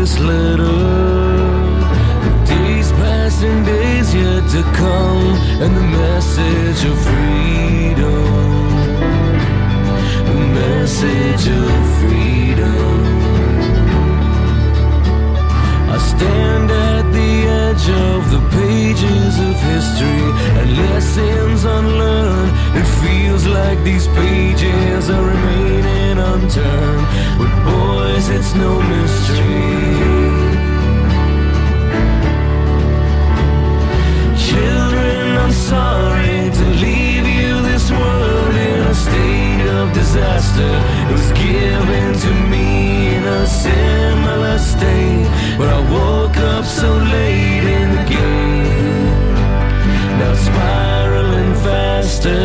this letter. Days past and days yet to come, and the message of freedom. The message of freedom. I stand at the edge of the pages of history and lessons unlearned. It feels like these pages are remaining unturned, but boys, it's no mystery. Children, I'm sorry to leave you this world in a state of disaster. It was given to me in a similar state, but I woke up so late in the game, now spiraling faster.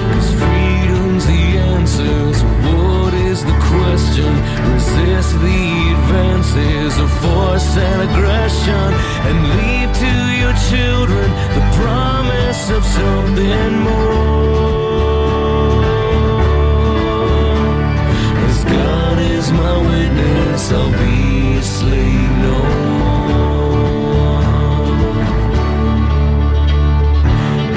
'Cause freedom's the answer, so what is the question? Resist the advances of force and aggression, and leave to your children the promise of something more. As God is my witness, I'll be a slave no more.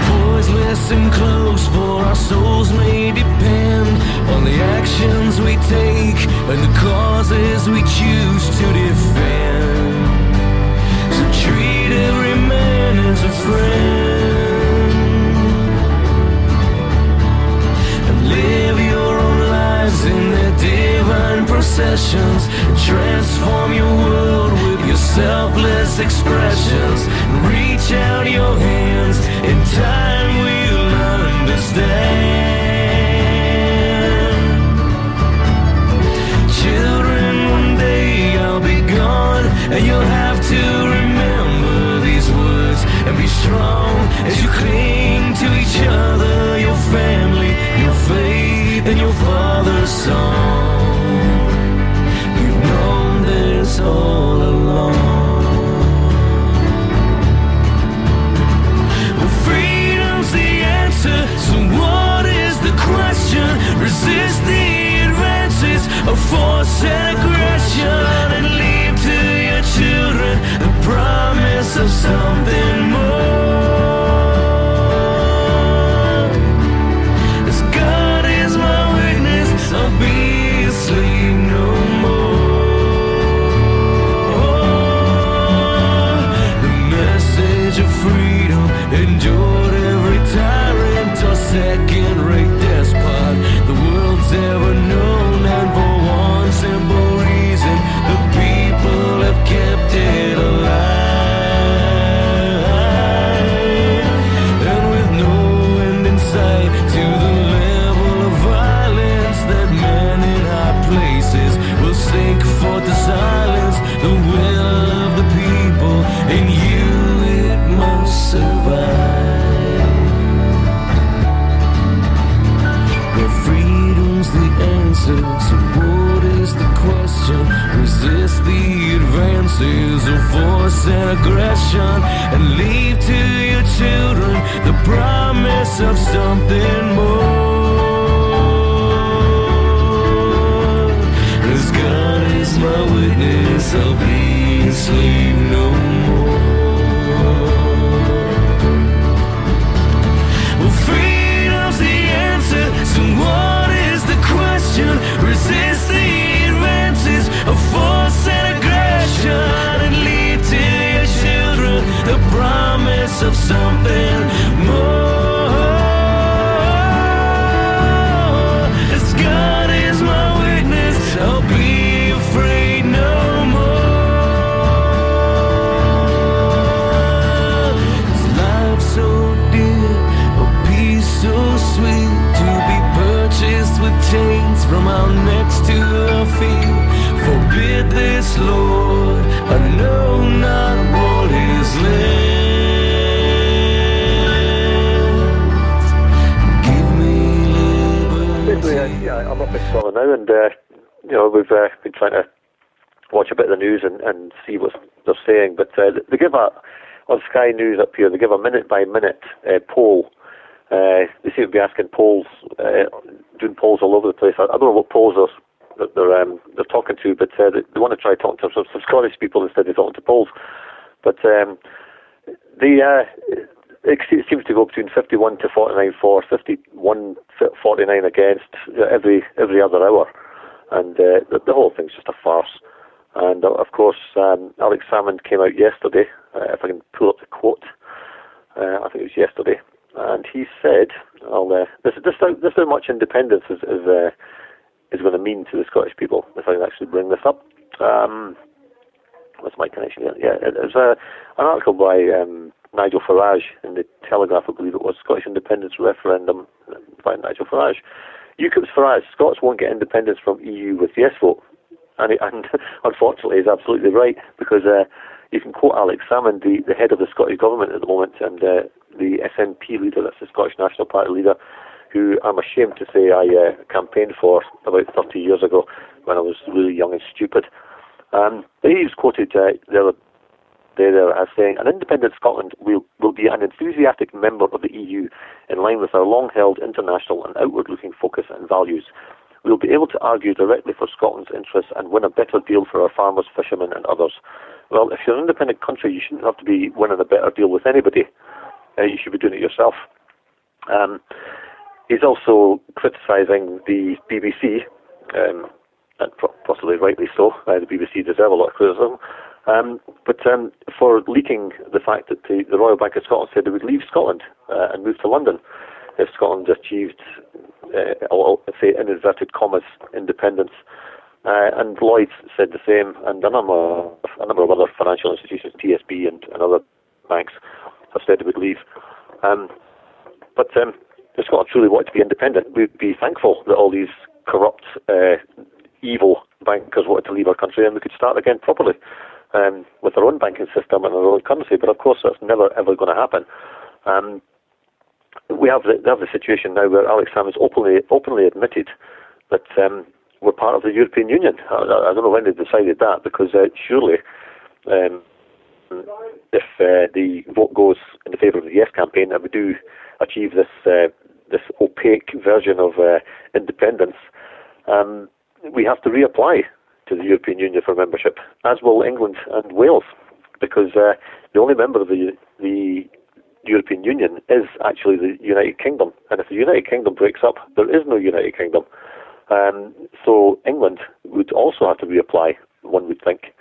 Boys, listen close, for our souls may depend on the actions we take and the causes we choose to defend. So treat every man as a friend, and live your own lives in their divine processions, and transform your world with your selfless expressions. Reach out your hands, in time we'll understand. Children, one day I'll be gone, and you'll have to remember these words and be strong as you cling to each other, your family, your faith, and your Father's song. You've known this all along. Well, freedom's the answer, so what is the question? Resist the advances of force and aggression, and leave to your children the promise of something more. As God is my witness, I'll be a slave no more. The message of freedom endured every tyrant or second-rate despot the world's ever known, and for one simple reason, the people have kept it alive. And with no end in sight to the level of violence that men in high places will sink for to silence the will of the people, in you it must survive. Where freedom's the answer, so what is the question? Resist the advances of force and aggression, and leave to your children the promise of something more. As God is my witness, I'll be a slave no more. Well, freedom's the answer, so what is the question? Resist the advances of force and aggression, and leave to your children the promise of something more. As God is my witness, I'll be afraid no more. Is life so dear, or peace so sweet, to be purchased with chains from our necks to our feet? Forbid this, Lord, I know not what is left. Give me liberty. I'm up in Scotland now, and we've been trying to watch a bit of the news and see what they're saying. But they give on Sky News up here, they give a minute-by-minute poll They seem to be asking polls, doing polls all over the place. I don't know what polls they're talking to, but they want to try talking to some Scottish people instead of talking to polls. But it seems to go between 51 to 49 for, 51 49 against every other hour, and the whole thing's just a farce. And of course, Alex Salmond came out yesterday. If I can pull up the quote, I think it was yesterday, and he said, "This is how much independence is going to mean to the Scottish people." If I can actually bring this up, what's my connection here? Yeah, it was an article by Nigel Farage in the Telegraph, I believe it was, Scottish Independence Referendum by Nigel Farage. UKIP's Farage, Scots won't get independence from EU with yes vote. And unfortunately, he's absolutely right, because you can quote Alex Salmond, the head of the Scottish Government at the moment, and the SNP leader, that's the Scottish National Party leader, who I'm ashamed to say I campaigned for about 30 years ago when I was really young and stupid. He's quoted the other day there as saying, "An independent Scotland will be an enthusiastic member of the EU in line with our long-held international and outward-looking focus and values. We'll be able to argue directly for Scotland's interests and win a better deal for our farmers, fishermen and others." Well, if you're an independent country, you shouldn't have to be winning a better deal with anybody. You should be doing it yourself. He's also criticising the BBC, and possibly rightly so. The BBC deserve a lot of criticism. But for leaking the fact that the Royal Bank of Scotland said they would leave Scotland and move to London if Scotland achieved, I'll say in inverted commas, independence. And Lloyds said the same, and a number of other financial institutions, TSB and other banks, have said they would leave. But if Scotland truly wanted to be independent, we'd be thankful that all these corrupt, evil bankers wanted to leave our country, and we could start again properly with our own banking system and our own currency. But of course, that's never ever going to happen. We have the situation now where Alex Salmond has openly admitted that we're part of the European Union. I don't know when they decided that, because surely if the vote goes in the favour of the Yes campaign and we do achieve this opaque version of independence, we have to reapply to the European Union for membership, as will England and Wales, because the only member of the European Union is actually the United Kingdom, and if the United Kingdom breaks up, there is no United Kingdom. So England would also have to reapply, one would think.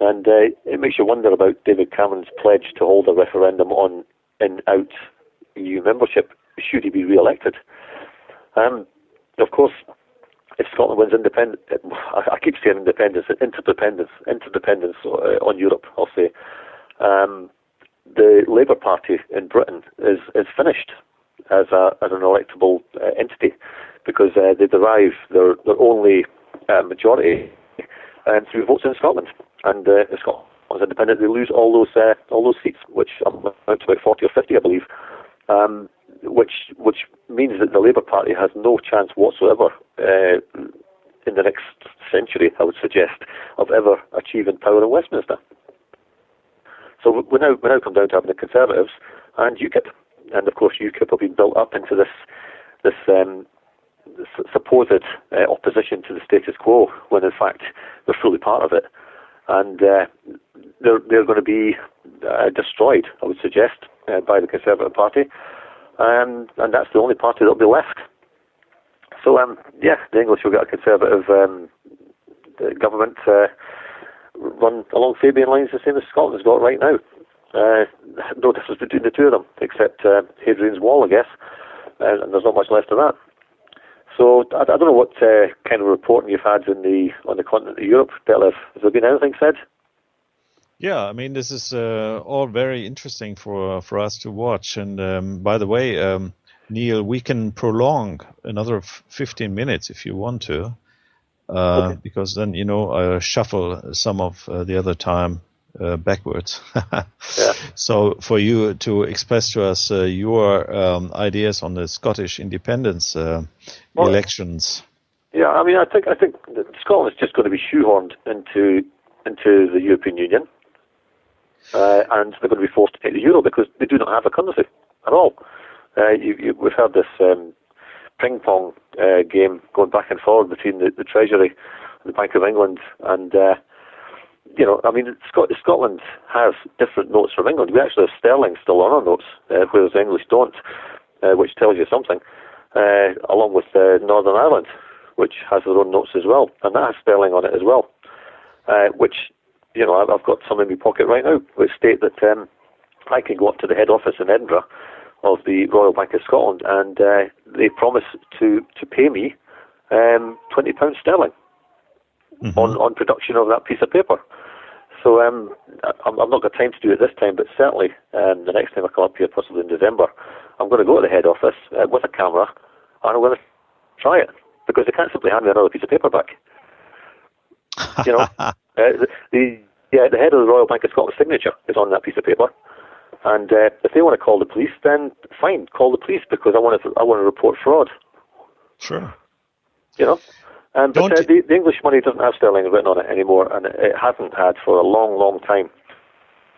And it makes you wonder about David Cameron's pledge to hold a referendum on in-out EU membership, should he be re-elected. Of course, if Scotland wins independence, I keep saying independence, interdependence on Europe, I'll say, the Labour Party in Britain is finished as an electable entity, because they derive their only majority through votes in Scotland. And if Scotland's independent, they lose all those seats, which amount to about 40 or 50, I believe. Which means that the Labour Party has no chance whatsoever in the next century, I would suggest, of ever achieving power in Westminster. So we now come down to having the Conservatives and UKIP, and of course UKIP have been built up into this supposed opposition to the status quo, when in fact they're fully part of it, and they're going to be destroyed, I would suggest, by the Conservative Party. And that's the only party that'll be left. So, the English will get a Conservative government run along Fabian lines, the same as Scotland's got right now. No difference between the two of them, except Hadrian's Wall, I guess, and there's not much left of that. So, I don't know what kind of reporting you've had on the continent of Europe, Detlev. Has there been anything said? Yeah, I mean, this is all very interesting for us to watch. And by the way, Neil, we can prolong another 15 minutes if you want to, okay. Because then, I'll shuffle some of the other time backwards. Yeah. So for you to express to us your ideas on the Scottish independence elections. Yeah, I mean, I think that Scotland's just going to be shoehorned into the European Union. And they're going to be forced to take the euro because they do not have a currency at all. we've had this ping pong game going back and forward between the Treasury and the Bank of England, and Scotland has different notes from England. We actually have sterling still on our notes, whereas the English don't, which tells you something. Along with Northern Ireland, which has their own notes as well, and that has sterling on it as well, which, I've got some in my pocket right now, which state that I can go up to the head office in Edinburgh of the Royal Bank of Scotland, and they promise to pay me £20 sterling on production of that piece of paper. So I've not got time to do it this time, but certainly the next time I come up here, possibly in December, I'm going to go to the head office with a camera, and I'm going to try it, because they can't simply hand me another piece of paper back. The head of the Royal Bank of Scotland's signature is on that piece of paper, and if they want to call the police, then fine, call the police, because I want to report fraud. Sure. But the English money doesn't have sterling written on it anymore, and it hasn't had for a long, long time.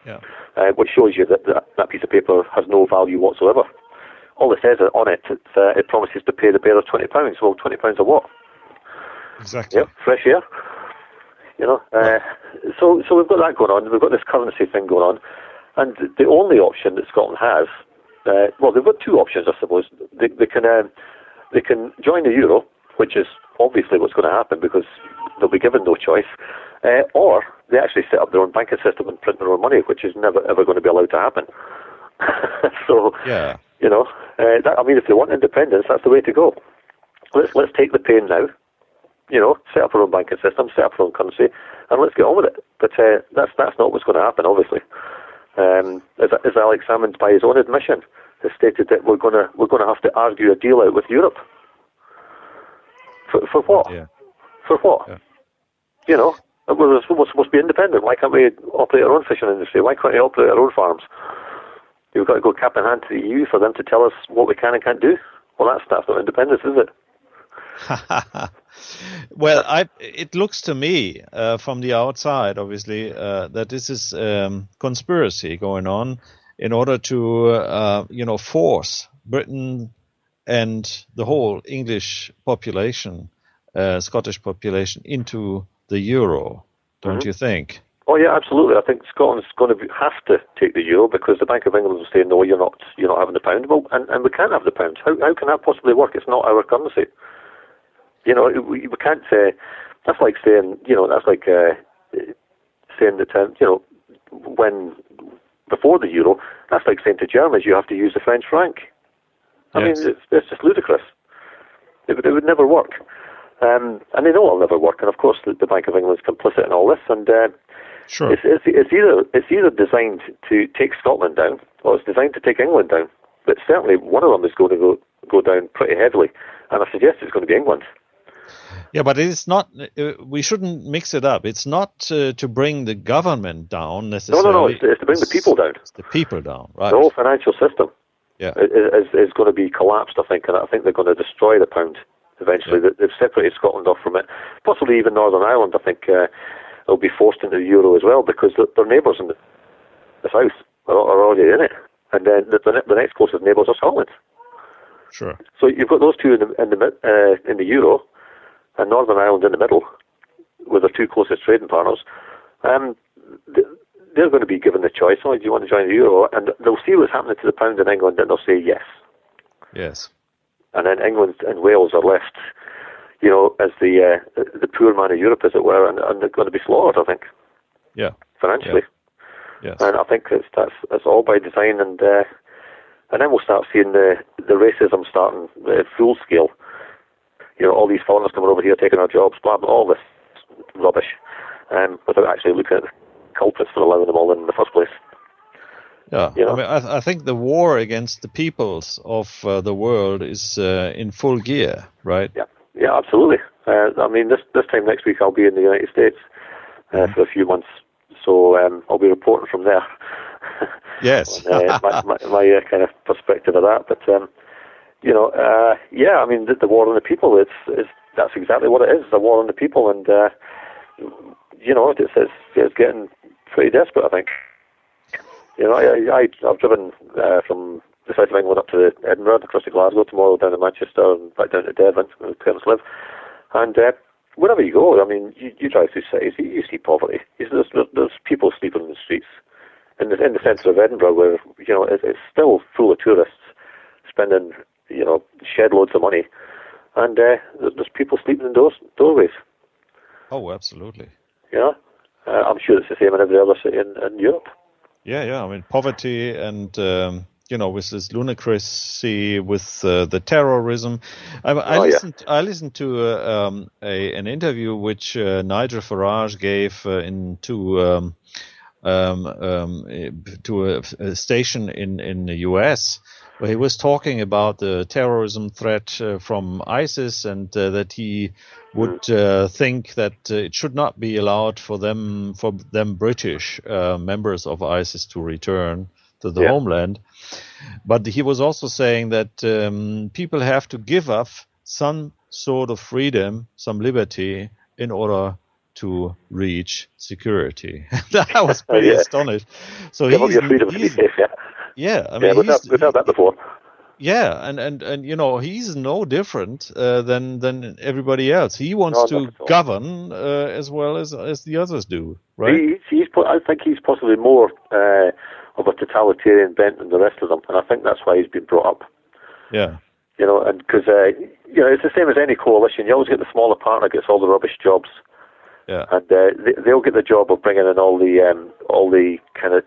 Yeah. Which shows you that piece of paper has no value whatsoever. All it says on it, it promises to pay the bearer £20. Well, £20 of what? Exactly. Yep, fresh air. So we've got that going on. We've got this currency thing going on, and the only option that Scotland has, they've got two options, I suppose. They can join the euro, which is obviously what's going to happen, because they'll be given no choice, or they actually set up their own banking system and print their own money, which is never ever going to be allowed to happen. So, yeah. If they want independence, that's the way to go. Let's take the pain now. Set up our own banking system, set up our own currency, and let's get on with it. But that's not what's going to happen, obviously. As Alex Salmond, by his own admission, has stated that we're going to have to argue a deal out with Europe. For what? Yeah. For what? Yeah. We're supposed to be independent. Why can't we operate our own fishing industry? Why can't we operate our own farms? You've got to go cap in hand to the EU for them to tell us what we can and can't do. Well, that's not independence, is it? Well, it looks to me from the outside, obviously, that this is conspiracy going on in order to, force Britain and the whole English population, Scottish population, into the euro. Don't you think? Oh yeah, absolutely. I think Scotland's going to have to take the euro, because the Bank of England will say, no, you're not having the pound. Well, and we can't have the pound. How can that possibly work? It's not our currency. We can't say. That's like saying, saying that, when before the euro, that's like saying to Germans, you have to use the French franc. I mean, it's just ludicrous. It would never work. And they know it'll never work. And of course, the Bank of England is complicit in all this. And sure. It's either designed to take Scotland down, or it's designed to take England down. But certainly one of them is going to go down pretty heavily. And I suggest it's going to be England. Yeah, but it's not. We shouldn't mix it up. It's not to bring the government down necessarily. No. It's to bring the people down. It's the people down, right? The whole financial system. Yeah. Is going to be collapsed, I think, and I think they're going to destroy the pound eventually. Yeah. They've separated Scotland off from it. Possibly even Northern Ireland, I think, will be forced into the euro as well, because their neighbours in the south are already in it, and then the next closest neighbours are Scotland. Sure. So you've got those two in the euro, and Northern Ireland in the middle, with their two closest trading partners. They're going to be given the choice, do you want to join the euro? And they'll see what's happening to the pound in England, and they'll say yes. Yes. And then England and Wales are left, as the poor man of Europe, as it were, and they're going to be slaughtered, I think. Yeah. Financially. Yeah. Yes. And I think that's all by design, and then we'll start seeing the racism starting full scale. All these foreigners coming over here, taking our jobs, blah, blah, all this rubbish, without actually looking at the culprits for allowing them all in the first place. Yeah, I mean, I think the war against the peoples of the world is in full gear, right? Yeah, absolutely. I mean, this time next week I'll be in the United States for a few months, so I'll be reporting from there. Yes. my kind of perspective of that, but I mean, the war on the people that's exactly what it is. The war on the people, and it's getting pretty desperate, I think. I've driven from the south of England up to Edinburgh, across to Glasgow, tomorrow down to Manchester, and back down to Devon, where parents live. And wherever you go, I mean, you drive through cities, you see poverty. There's people sleeping in the streets. In the centre of Edinburgh, where it's still full of tourists spending shed loads of money, and there's people sleeping in doorways. Oh, absolutely. Yeah, I'm sure it's the same in every other city in Europe. Yeah. I mean, poverty and with this lunacy, with the terrorism. I listened to an interview which Nigel Farage gave to a station in the US, where he was talking about the terrorism threat from ISIS, and that he would think that it should not be allowed for them British members of ISIS to return to the homeland. But he was also saying that people have to give up some sort of freedom, some liberty, in order to reach security. I was pretty astonished. So give up your freedom to be safe. Yeah, I mean, we've heard that before. Yeah, and he's no different than everybody else. He wants to govern as well as the others do, right? I think he's possibly more of a totalitarian bent than the rest of them, and I think that's why he's been brought up. Yeah. And because it's the same as any coalition. You always get the smaller partner gets all the rubbish jobs. Yeah. And they'll get the job of bringing in all the kind of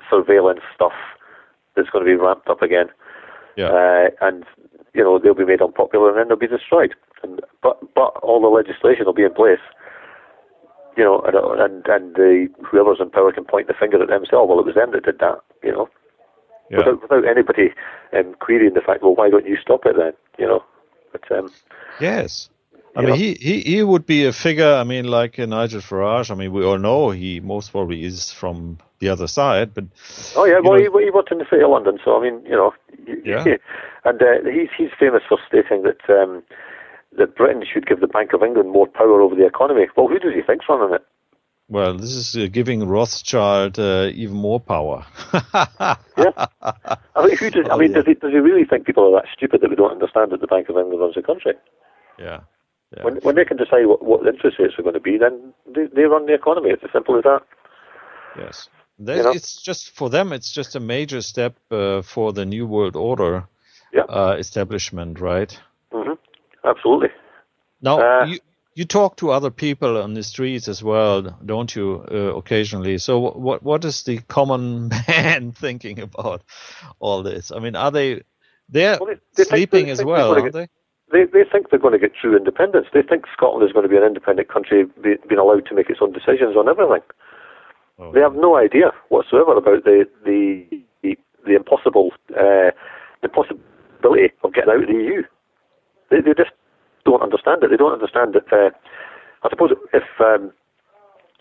surveillance stuff that's going to be ramped up again. Yeah. And they'll be made unpopular, and then they'll be destroyed. But all the legislation will be in place. And whoever's in power can point the finger at themselves. Well, it was them that did that. Yeah. Without anybody querying the fact. Well, why don't you stop it then? But yes. I mean, he would be a figure, I mean, like Nigel Farage. I mean, we all know he most probably is from the other side, but... Oh, yeah, he worked in the City of London, so, I mean, and he's famous for stating that Britain should give the Bank of England more power over the economy. Well, who does he think's running it? Well, this is giving Rothschild even more power. Yeah. I mean, does he really think people are that stupid that we don't understand that the Bank of England runs the country? Yeah. Yeah, when they can decide what the interest rates are going to be, then they run the economy. It's as simple as that. Yes. It's just, for them, it's just a major step for the New World Order establishment, right? Mm-hmm. Absolutely. Now, you talk to other people on the streets as well, don't you, occasionally? So what is the common man thinking about all this? I mean, are they're sleeping as well, aren't they? They think they're going to get true independence. They think Scotland is going to be an independent country, being allowed to make its own decisions on everything. Oh, they have no idea whatsoever about the impossibility of getting out of the EU. They just don't understand it. They don't understand that. I suppose if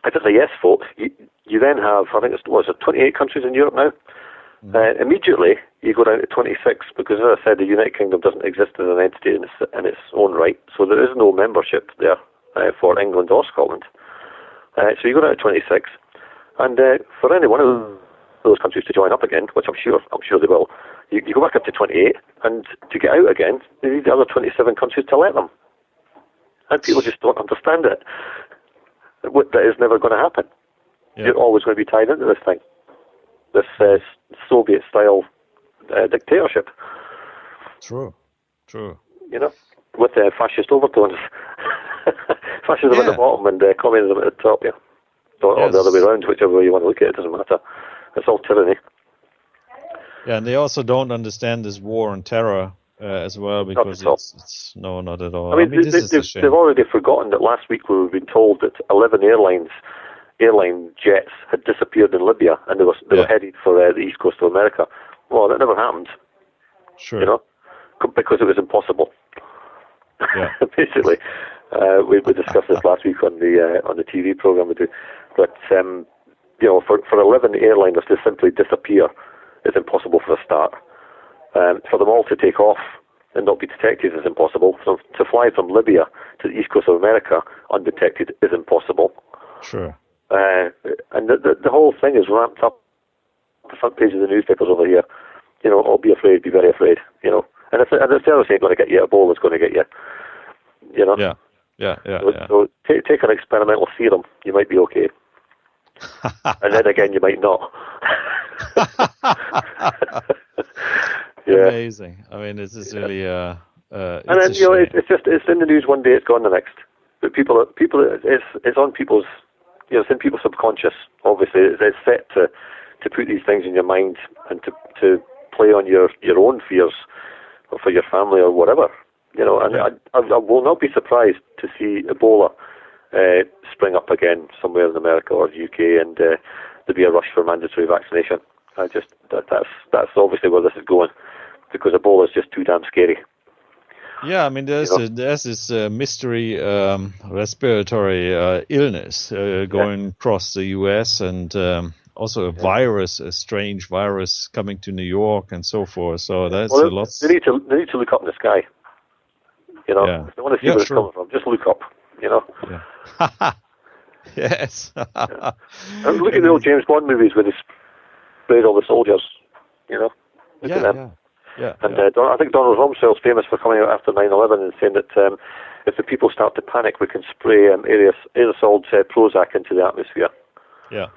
it's a yes vote, you then have, I think it's 28 countries in Europe now. Immediately you go down to 26 because, as I said, the United Kingdom doesn't exist as an entity in its own right, so there is no membership there for England or Scotland. So you go down to 26, and for any one of those countries to join up again, which I'm sure they will, you go back up to 28, and to get out again, you need the other 27 countries to let them. And people just don't understand it. That is never going to happen. Yeah. You're always going to be tied into this thing. This Soviet-style dictatorship. True. With fascist overtones. Fascism at the bottom and communism at the top, or the other way around, whichever way you want to look at it, doesn't matter. It's all tyranny. Yeah, and they also don't understand this war on terror as well, because it's no, not at all. I mean they've already forgotten that last week we were being told that 11 airline jets had disappeared in Libya, and they were headed for the east coast of America. Well, that never happened. Sure. Because it was impossible. Yeah. Basically, we discussed this last week on the TV program we do. But for 11 airliners to simply disappear is impossible for a start. For them all to take off and not be detected is impossible. So to fly from Libya to the east coast of America undetected is impossible. Sure. And the whole thing is ramped up. The front page of the newspapers over here, or be afraid, be very afraid, And if the virus ain't going to get you, Ebola's going to get you, So take an experimental serum, you might be okay. And then again, you might not. Amazing. I mean, this is really and then it's in the news one day, it's gone the next. But people, it's on people's, it's in people's subconscious. Obviously, it's set to put these things in your mind and to play on your own fears, or for your family or whatever. And I will not be surprised to see Ebola spring up again somewhere in America or the UK, and there be a rush for mandatory vaccination. That's obviously where this is going, because Ebola is just too damn scary. Yeah, I mean, there's this mystery respiratory illness going across the U.S. and also a strange virus coming to New York and so forth. So that's a lot. They need to look up in the sky. If they want to see where it's coming from, just look up. Yeah. Yes. Look at the old James Bond movies where they sprayed all the soldiers. Look at them. Yeah. And I think Donald Rumsfeld's famous for coming out after 9/11 and saying that if the people start to panic, we can spray aerosoled Prozac into the atmosphere. Yeah.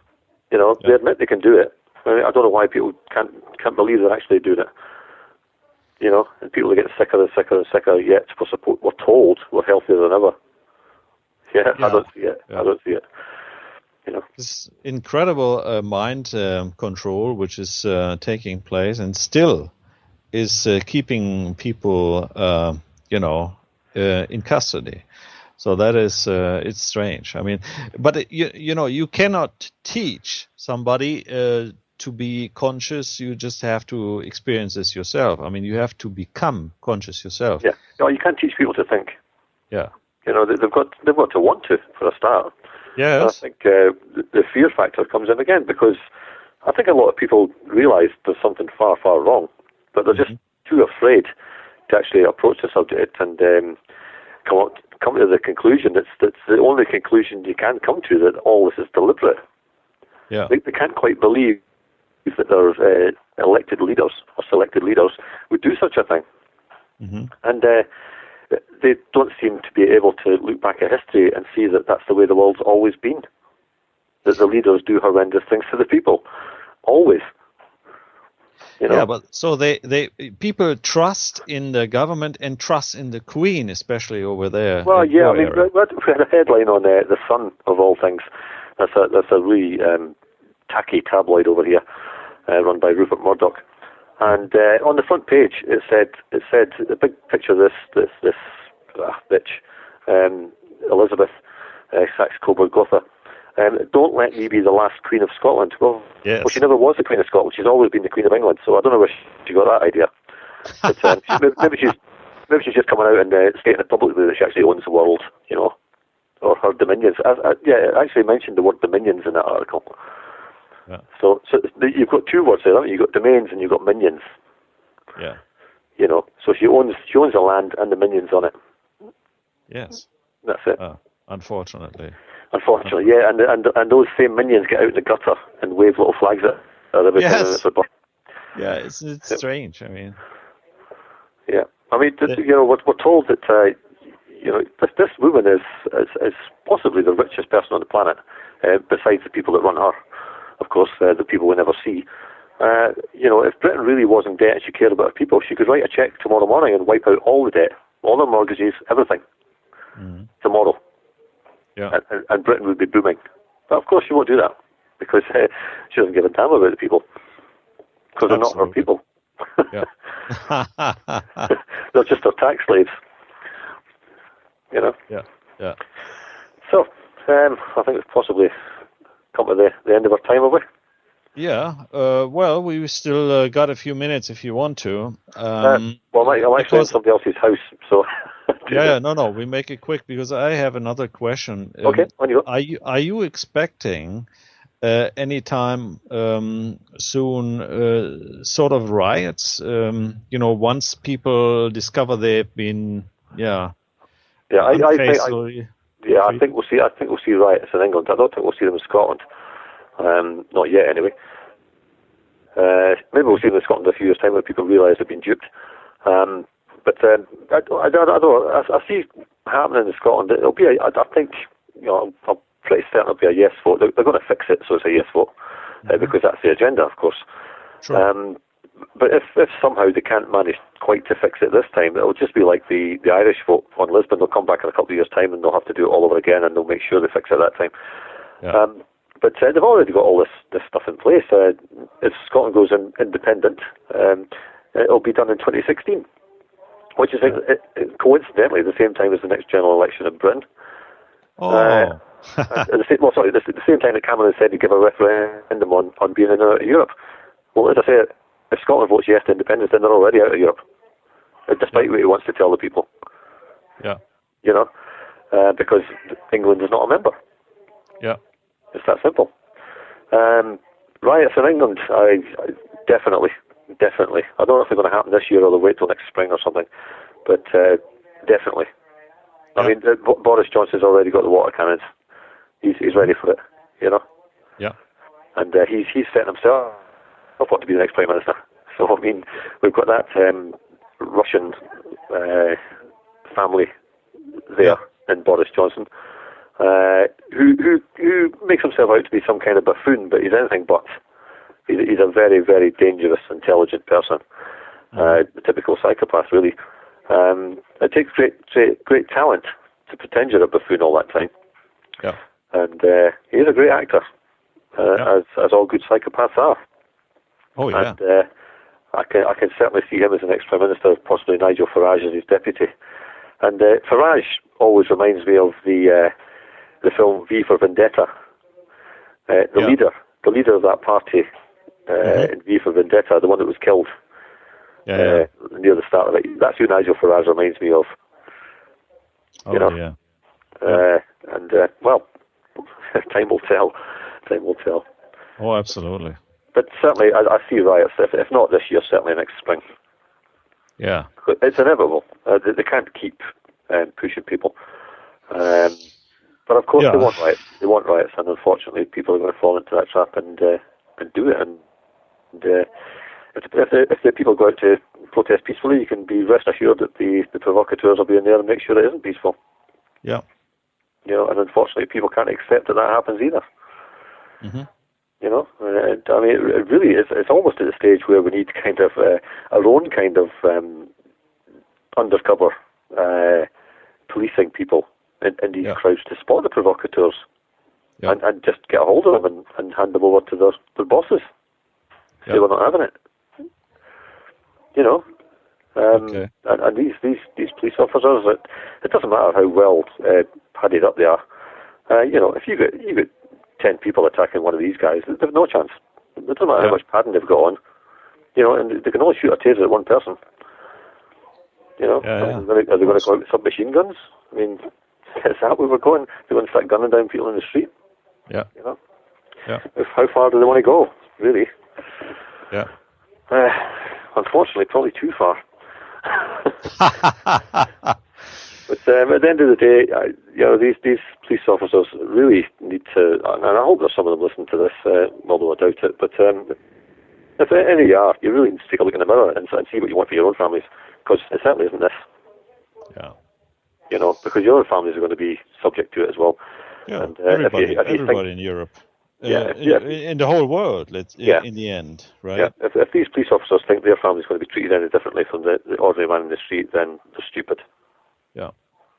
They admit they can do it. I don't know why people can't believe they're actually doing it. And people are getting sicker and sicker and sicker. Yet we're told we're healthier than ever. Yeah. I don't see it. I don't see it. This incredible mind control which is taking place and still is keeping people, in custody. So that is, it's strange. I mean, but you cannot teach somebody to be conscious. You just have to experience this yourself. I mean, you have to become conscious yourself. Yeah. No, you can't teach people to think. Yeah. They've got to want to, for a start. Yes. And I think the fear factor comes in again, because I think a lot of people realise there's something far, far wrong, but they're just too afraid to actually approach the subject and come to the conclusion that's the only conclusion you can come to, that all this is deliberate. Yeah. They can't quite believe that there's elected leaders or selected leaders would do such a thing. Mm-hmm. And they don't seem to be able to look back at history and see that that's the way the world's always been, that the leaders do horrendous things to the people, always. Yeah, but so people trust in the government and trust in the Queen, especially over there. Well, yeah, I mean, we had a headline on the Sun of all things. That's a really tacky tabloid over here, run by Rupert Murdoch. And on the front page, it said a big picture of this bitch, Elizabeth Saxe-Coburg-Gotha. Don't let me be the last Queen of Scotland. Well, she never was the Queen of Scotland. She's always been the Queen of England. So I don't know where she got that idea. But maybe she's just coming out and stating it publicly that she actually owns the world, or her dominions. It actually mentioned the word dominions in that article. Yeah. So you've got two words there, haven't you? You've got domains and you've got minions. Yeah. So she owns the land and the minions on it. Yes. That's it. Unfortunately, yeah, and those same minions get out in the gutter and wave little flags at everything. Yes. Yeah, it's strange. I mean. Yeah, I mean, we're told that this woman is possibly the richest person on the planet, besides the people that run her. Of course, the people we never see. If Britain really was in debt and she cared about her people, she could write a cheque tomorrow morning and wipe out all the debt, all the mortgages, everything, tomorrow. Yeah. And Britain would be booming. But of course she won't do that, because she doesn't give a damn about the people, because they're not her people. Yeah. They're just her tax slaves. Yeah. So, I think it's possibly come to the end of our time, have we? Yeah. Well, we still got a few minutes if you want to. I might stay in somebody else's house, so. No. We make it quick because I have another question. Okay, on you go. Are you expecting anytime soon sort of riots? Once people discover they've been I think we'll see riots in England. I don't think we'll see them in Scotland. Not yet, anyway. Maybe we'll see in Scotland in a few years' time when people realise they've been duped. But I don't know. I see happening in Scotland. It'll be. I think. I'm pretty certain it'll be a yes vote. They're going to fix it, so it's a yes vote because that's the agenda, of course. Sure. But if somehow they can't manage quite to fix it this time, it'll just be like the Irish vote on Lisbon. They'll come back in a couple of years' time and they'll have to do it all over again, and they'll make sure they fix it that time. Yeah. But they've already got all this stuff in place. If Scotland goes independent, it'll be done in 2016, which is coincidentally the same time as the next general election in Britain. Oh. At the same time that Cameron said he'd give a referendum on being in Europe. Well, as I say, if Scotland votes yes to independence, then they're already out of Europe, despite what he wants to tell the people. Yeah. Because England is not a member. Yeah. It's that simple. Riots in England, I definitely. I don't know if they're going to happen this year or they'll wait till next spring or something, but definitely. I mean, Boris Johnson's already got the water cannons. He's ready for it, Yeah. And he's setting himself up to be the next Prime Minister. So, I mean, we've got that Russian family there in Boris Johnson, who makes himself out to be some kind of buffoon, but he's anything but. He's a very, very dangerous, intelligent person, a typical psychopath, really. It takes great talent to pretend you're a buffoon all that time. Yeah. And he's a great actor, as all good psychopaths are. Oh yeah. And I can certainly see him as the next Prime Minister, possibly Nigel Farage as his deputy. And Farage always reminds me of the film V for Vendetta. The leader of that party in V for Vendetta, the one that was killed near the start of it. That's who Nigel Farage reminds me of. Yeah. And well, time will tell. Time will tell. Oh, absolutely. But certainly, I see riots. If not this year, certainly next spring. Yeah. It's inevitable. They can't keep pushing people. But of course, they want riots. They want riots, and unfortunately, people are going to fall into that trap and do it. And if the people go out to protest peacefully, you can be rest assured that the provocateurs will be in there and make sure it isn't peaceful. Yeah. And unfortunately, people can't accept that happens either. Mm-hmm. I mean, it really is. It's almost at the stage where we need kind of our own kind of undercover policing people in these crowds to spot the provocateurs and just get a hold of them and hand them over to their bosses. They were not having it. Okay. And these police officers, it doesn't matter how well padded up they are. If you get 10 people attacking one of these guys, they have no chance. It doesn't matter how much padding they've got on. And they can only shoot a taser at one person. Are they going to go out with submachine guns? I mean, is that where we're going? They're going to start gunning down people in the street? Yeah. Yeah. How far do they want to go, really? Yeah. Unfortunately, probably too far. But at the end of the day, these police officers really need to, and I hope that some of them listen to this, although I doubt it, but if any are, you really need to take a look in the mirror and see what you want for your own families, because it certainly isn't this. Yeah. Because your own families are going to be subject to it as well. Yeah, and, everybody in Europe. In the whole world, in the end, right? Yeah. If these police officers think their family's going to be treated any differently from the ordinary man in the street, then they're stupid. Yeah.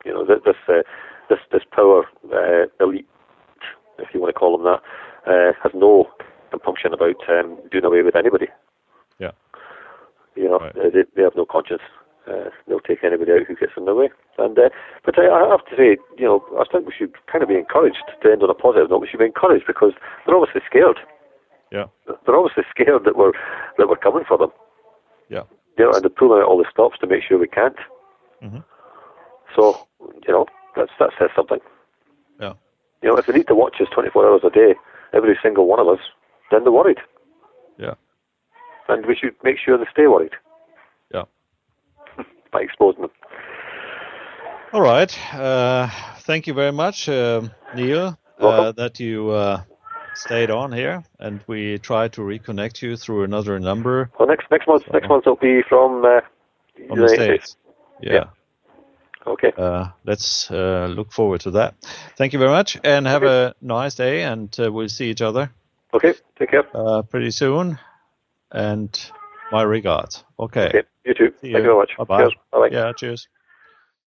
This power elite, if you want to call them that, has no compunction about doing away with anybody. Yeah. Right. They have no conscience. They'll take anybody out who gets in their way. And but I have to say, I think we should kind of be encouraged to end on a positive note. We should be encouraged because they're obviously scared. Yeah. They're obviously scared that we're coming for them. Yeah. And they're pulling out all the stops to make sure we can't. Mm-hmm. So, that says something. Yeah. If they need to watch us 24 hours a day, every single one of us, then they're worried. Yeah. And we should make sure they stay worried. Yeah. By exposing them. All right. Thank you very much, Neil, that you stayed on here, and we try to reconnect you through another number. Well, next month will be from the United States. Yeah. Okay. Let's look forward to that. Thank you very much, and have a nice day, and we'll see each other. Okay, take care. Pretty soon, and my regards. Okay. You too. Thank you very much. Bye-bye. Cheers. Bye-bye. Yeah, cheers.